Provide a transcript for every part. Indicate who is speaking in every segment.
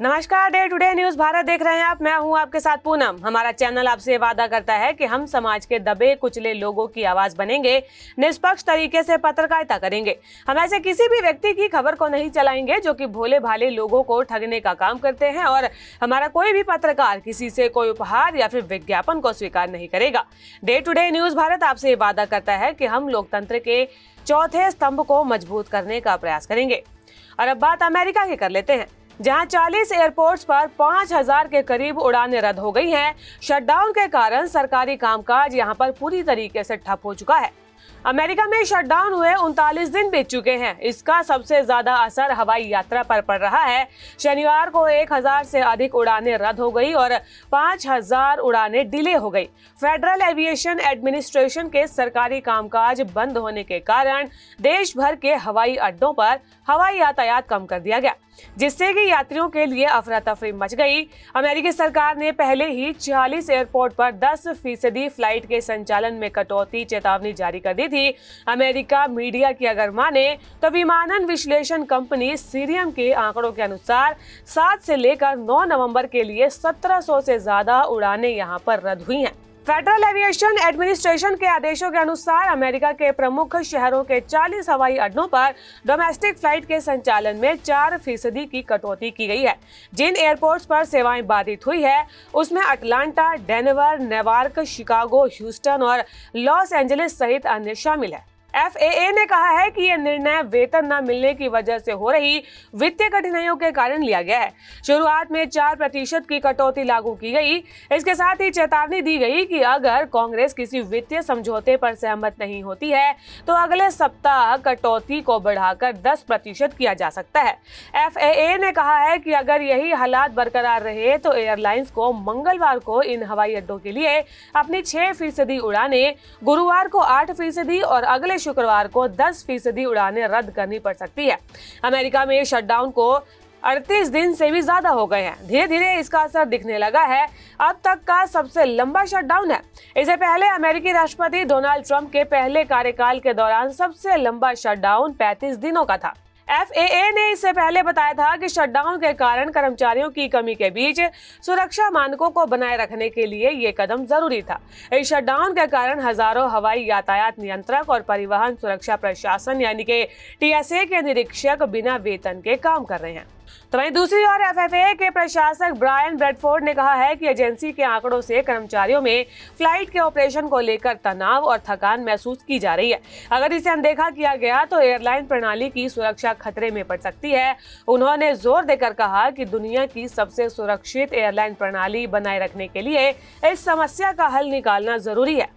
Speaker 1: नमस्कार, day today news Bharat देख रहे हैं आप। मैं हूं आपके साथ पूनम। हमारा चैनल आपसे वादा करता है कि हम समाज के दबे कुचले लोगों की आवाज बनेंगे, निष्पक्ष तरीके से पत्रकारिता करेंगे। हम ऐसे किसी भी व्यक्ति की खबर को नहीं चलाएंगे जो कि भोले भाले लोगों को ठगने का काम करते हैं, और हमारा कोई भी पत्रकार किसी से कोई उपहार या फिर विज्ञापन को स्वीकार नहीं करेगा। डे टुडे न्यूज भारत आपसे वादा करता है कि हम लोकतंत्र के चौथे स्तंभ को मजबूत करने का प्रयास करेंगे। और अब बात अमेरिका की कर लेते हैं, जहां 40 एयरपोर्ट्स पर 5000 के करीब उड़ानें रद्द हो गई हैं। शटडाउन के कारण सरकारी कामकाज यहां पर पूरी तरीके से ठप हो चुका है। अमेरिका में शटडाउन हुए 39 दिन बीत चुके हैं। इसका सबसे ज्यादा असर हवाई यात्रा पर पड़ रहा है। शनिवार को 1000 से अधिक उड़ानें रद्द हो गई और 5000 उड़ानें डिले हो गई। फेडरल एविएशन एडमिनिस्ट्रेशन के सरकारी कामकाज बंद होने के कारण देश भर के हवाई अड्डों पर हवाई यातायात कम कर दिया गया, जिससे कि यात्रियों के लिए अफरा तफरी मच गई। अमेरिकी सरकार ने पहले ही 40 एयरपोर्ट पर 10% फ्लाइट के संचालन में कटौती चेतावनी जारी कर दी थी। अमेरिका मीडिया की अगर माने तो विमानन विश्लेषण कंपनी सीरियम के आंकड़ों के अनुसार 7 से लेकर 9 नवंबर के लिए 1700 से ज्यादा उड़ानें यहां पर रद्द हुई हैं। फेडरल एविएशन एडमिनिस्ट्रेशन के आदेशों के अनुसार अमेरिका के प्रमुख शहरों के 40 हवाई अड्डों पर डोमेस्टिक फ्लाइट के संचालन में 4% की कटौती की गई है। जिन एयरपोर्ट्स पर सेवाएं बाधित हुई है उसमें Atlanta, Denver, Newark, Chicago, Houston और लॉस एंजलिस सहित अन्य शामिल है। FAA ने कहा है कि यह निर्णय वेतन न मिलने की वजह से हो रही वित्तीय कठिनाइयों के कारण लिया गया है। शुरुआत में 4% की कटौती लागू की गई। इसके साथ ही चेतावनी दी गई कि अगर कांग्रेस किसी वित्तीय समझौते पर सहमत नहीं होती है तो अगले सप्ताह कटौती को बढ़ाकर 10% किया जा सकता है। FAA ने कहा है कि अगर यही हालात बरकरार रहे तो एयरलाइंस को मंगलवार को इन हवाई अड्डों के लिए अपनी 6% उड़ानें, गुरुवार को 8% और अगले शुक्रवार को 10% उड़ानें रद्द करनी पड़ सकती है। अमेरिका में शटडाउन को 38 दिन से भी ज्यादा हो गए हैं। धीरे धीरे इसका असर दिखने लगा है। अब तक का सबसे लंबा शटडाउन है। इससे पहले अमेरिकी राष्ट्रपति डोनाल्ड ट्रंप के पहले कार्यकाल के दौरान सबसे लंबा शटडाउन 35 दिनों का था। FAA ने इससे पहले बताया था कि शटडाउन के कारण कर्मचारियों की कमी के बीच सुरक्षा मानकों को बनाए रखने के लिए ये कदम जरूरी था। इस शटडाउन के कारण हजारों हवाई यातायात नियंत्रक और परिवहन सुरक्षा प्रशासन यानी कि TSA के निरीक्षक बिना वेतन के काम कर रहे हैं। तो वहीं दूसरी ओर FAA के प्रशासक ब्रायन ब्रेडफोर्ड ने कहा है कि एजेंसी के आंकड़ों से कर्मचारियों में फ्लाइट के ऑपरेशन को लेकर तनाव और थकान महसूस की जा रही है। अगर इसे अनदेखा किया गया तो एयरलाइन प्रणाली की सुरक्षा खतरे में पड़ सकती है। उन्होंने जोर देकर कहा कि दुनिया की सबसे सुरक्षित एयरलाइन प्रणाली बनाए रखने के लिए इस समस्या का हल निकालना जरूरी है।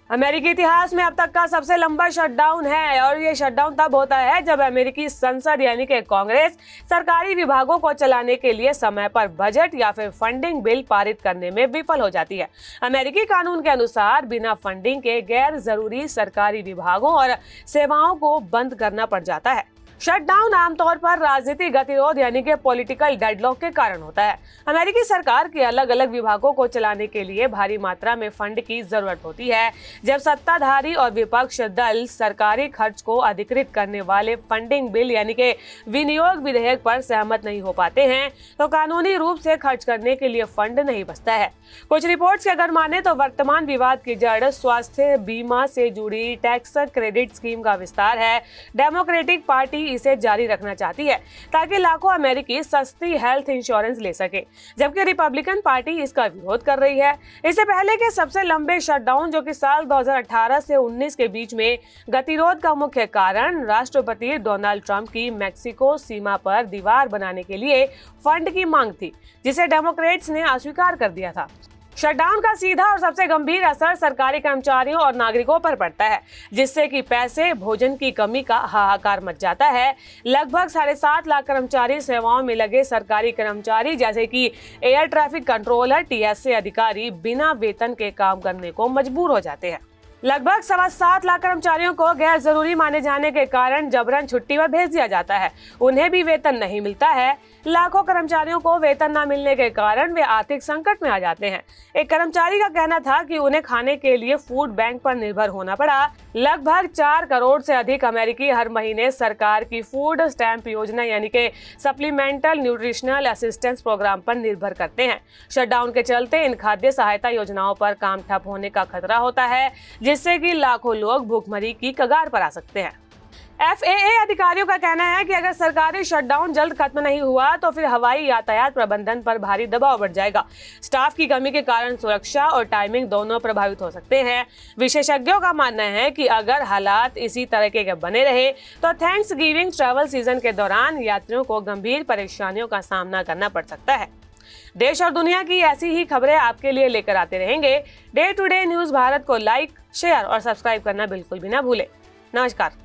Speaker 1: अमेरिकी इतिहास में अब तक का सबसे लंबा शटडाउन है, और ये शटडाउन तब होता है जब अमेरिकी संसद यानी कि कांग्रेस सरकारी विभागों को चलाने के लिए समय पर बजट या फिर फंडिंग बिल पारित करने में विफल हो जाती है। अमेरिकी कानून के अनुसार बिना फंडिंग के गैर जरूरी सरकारी विभागों और सेवाओं को बंद करना पड़ जाता है। शटडाउन आमतौर पर राजनीतिक गतिरोध यानी कि पॉलिटिकल डेडलॉक के कारण होता है। अमेरिकी सरकार के अलग अलग विभागों को चलाने के लिए भारी मात्रा में फंड की जरूरत होती है। जब सत्ताधारी और विपक्ष दल सरकारी खर्च को अधिकृत करने वाले फंडिंग बिल यानी कि विनियोग विधेयक पर सहमत नहीं हो पाते हैं तो कानूनी रूप से खर्च करने के लिए फंड नहीं बचता है। कुछ रिपोर्ट्स की अगर माने तो वर्तमान विवाद की जड़ स्वास्थ्य बीमा से जुड़ी टैक्स क्रेडिट स्कीम का विस्तार है। डेमोक्रेटिक पार्टी इसे जारी रखना चाहती है ताकि लाखों अमेरिकी सस्ती हेल्थ इंश्योरेंस ले सके, जबकि रिपब्लिकन पार्टी इसका विरोध कर रही है। इससे पहले के सबसे लंबे शटडाउन जो कि साल 2018 से 19 के बीच में गतिरोध का मुख्य कारण राष्ट्रपति डोनाल्ड ट्रंप की मैक्सिको सीमा पर दीवार बनाने के लिए फंड की मांग थी, जिसे डेमोक्रेट्स ने अस्वीकार कर दिया था। शटडाउन का सीधा और सबसे गंभीर असर सरकारी कर्मचारियों और नागरिकों पर पड़ता है, जिससे कि पैसे, भोजन की कमी का हाहाकार मच जाता है। लगभग 7.5 लाख कर्मचारी सेवाओं में लगे सरकारी कर्मचारी जैसे कि एयर ट्रैफिक कंट्रोलर, TSA अधिकारी बिना वेतन के काम करने को मजबूर हो जाते हैं। लगभग 7.25 लाख कर्मचारियों को गैर जरूरी माने जाने के कारण जबरन छुट्टी पर भेज दिया जाता है। उन्हें भी वेतन नहीं मिलता है। लाखों कर्मचारियों को वेतन न मिलने के कारण वे आर्थिक संकट में आ जाते हैं। एक कर्मचारी का कहना था कि उन्हें खाने के लिए फूड बैंक पर निर्भर होना पड़ा। लगभग 4 करोड़ से अधिक अमेरिकी हर महीने सरकार की फूड स्टैम्प योजना यानी कि सप्लीमेंटल न्यूट्रिशनल असिस्टेंस प्रोग्राम पर निर्भर करते हैं। शटडाउन के चलते इन खाद्य सहायता योजनाओं पर काम ठप होने का खतरा होता है, जिससे कि लाखों लोग भूखमरी की कगार पर आ सकते हैं। FAA अधिकारियों का कहना है कि अगर सरकारी शटडाउन जल्द खत्म नहीं हुआ तो फिर हवाई यातायात प्रबंधन पर भारी दबाव बढ़ जाएगा। स्टाफ की कमी के कारण सुरक्षा और टाइमिंग दोनों प्रभावित हो सकते हैं। विशेषज्ञों का मानना है कि अगर हालात इसी तरह के बने रहे तो थैंक्सगिविंग ट्रैवल सीजन के दौरान यात्रियों को गंभीर परेशानियों का सामना करना पड़ सकता है। देश और दुनिया की ऐसी ही खबरें आपके लिए लेकर आते रहेंगे। Day to day news Bharat को लाइक, शेयर और सब्सक्राइब करना बिल्कुल भी ना भूलें। नमस्कार।